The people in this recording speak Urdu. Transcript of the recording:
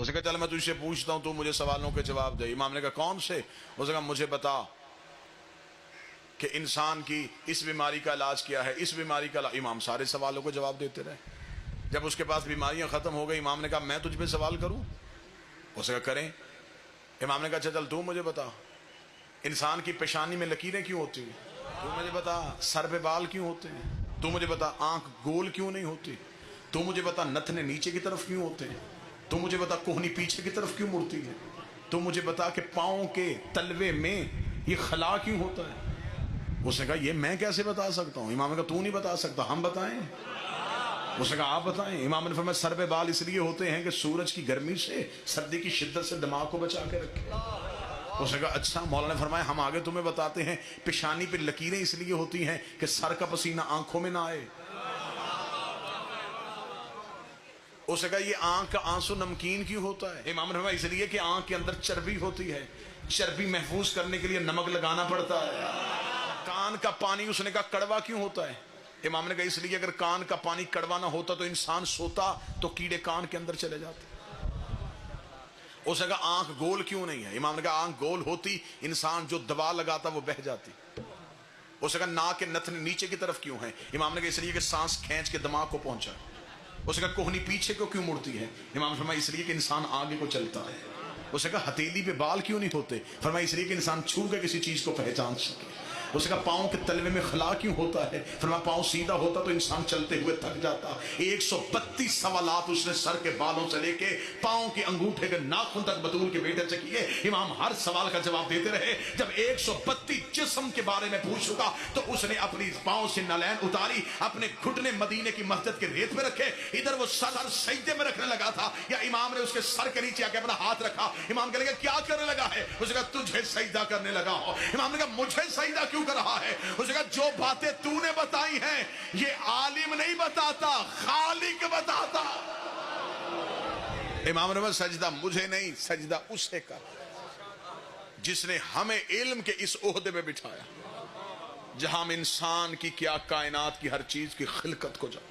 اس نے کہا چل میں تجھ سے پوچھتا ہوں تو مجھے سوالوں کے جواب دے. امام نے کہا کون سے؟ اس نے کہا مجھے بتا کہ انسان کی اس بیماری کا علاج کیا ہے, اس بیماری کا علاج. امام سارے سوالوں کو جواب دیتے رہے. جب اس کے پاس بیماریاں ختم ہو گئی, امام نے کہا میں تجھ پہ سوال کروں؟ اس نے کہا کریں. امام نے کہا چل تو مجھے بتا انسان کی پیشانی میں لکیریں کیوں ہوتی ہیں؟ تو مجھے بتا سر پہ بال کیوں ہوتے ہیں؟ تو مجھے بتا آنکھ گول کیوں نہیں ہوتی؟ تو مجھے بتا نتنے نیچے کی طرف کیوں ہوتے ہیں؟ تو مجھے بتا کوہنی پیچھے کی طرف کیوں مڑتی ہے؟ تو مجھے بتا کہ پاؤں کے تلوے میں یہ خلا کیوں ہوتا ہے؟ اس نے کہا یہ میں کیسے بتا سکتا ہوں؟ امام نے کہا تو نہیں بتا سکتا, ہم بتائیں. اس نے کہا آپ بتائیں. امام نے فرمایا سر پہ بال اس لیے ہوتے ہیں کہ سورج کی گرمی سے, سردی کی شدت سے دماغ کو بچا کے رکھے. اس نے کہا اچھا. مولانا نے فرمایا ہم آگے تمہیں بتاتے ہیں پیشانی پہ لکیریں اس لیے ہوتی ہیں کہ سر کا پسینہ آنکھوں میں نہ آئے. اس نے کہا یہ آنکھ کا آنسو نمکین کیوں ہوتا ہے؟ امام نے فرمایا اس لیے کہ آنکھ کے اندر چربی ہوتی ہے, چربی محفوظ کرنے کے لیے نمک لگانا پڑتا ہے. کان کا پانی اس نے کہا کڑوا کیوں ہوتا ہے؟ امام نے کہا اس لیے اگر کان کا پانی کڑوا نہ ہوتا تو انسان سوتا تو کیڑے کان کے اندر چلے جاتے. اس نے کہا آنکھ گول کیوں نہیں ہے؟ امام نے کہا آنکھ گول ہوتی انسان جو دوا لگاتا وہ بہہ جاتی. اس نے کہا ناک کے نتنے نیچے کی طرف کیوں ہیں؟ امام نے کہا اس لیے کہ سانس کھینچ کے دماغ کو پہنچا. اس نے کہا کوہنی پیچھے کو کیوں مڑتی ہے؟ امام نے فرمایا اس لیے کہ انسان آگے کو چلتا ہے. اس نے کہا ہتھیلی پہ بال کیوں نہیں ہوتے؟ فرمایا اس لیے کہ انسان چھو کے کسی چیز کو پہچان سکے. اس نے کہا پاؤں کے تلوے میں خلا کیوں ہوتا ہے؟ فرمایا پاؤں سیدھا ہوتا تو انسان چلتے ہوئے تھک جاتا. 132 سوالات اس نے سر کے بالوں سے لے کے پاؤں کے انگوٹھے کے ناخن تک بطول کے بیٹے سے کیے. امام ہر سوال کا جواب دیتے رہے. جب 132 جسم کے بارے میں پوچھ چکا تو اس نے اپنی پاؤں سے نالین اتاری, اپنے گھٹنے مدینے کی مسجد کے ریت میں رکھے. ادھر وہ سر سجدے میں رکھنے لگا تھا یا امام نے اس کے سر کے نیچے آ کے اپنا ہاتھ رکھا. امام کہنے لگا کیا کرنے لگا ہے؟ اس نے کہا تجھے سجدہ کرنے لگا ہو. امام نے کہا مجھے سجدہ کیوں کر رہا ہے؟ اس نے کہا جو باتیں تو نے بتائی ہیں یہ عالم نہیں بتاتا, خالق بتاتا. امام نے سجدہ مجھے نہیں, سجدہ اسے کر جس نے ہمیں علم کے اس عہدے میں بٹھایا جہاں ہم انسان کی کیا کائنات کی ہر چیز کی خلقت کو جانتے.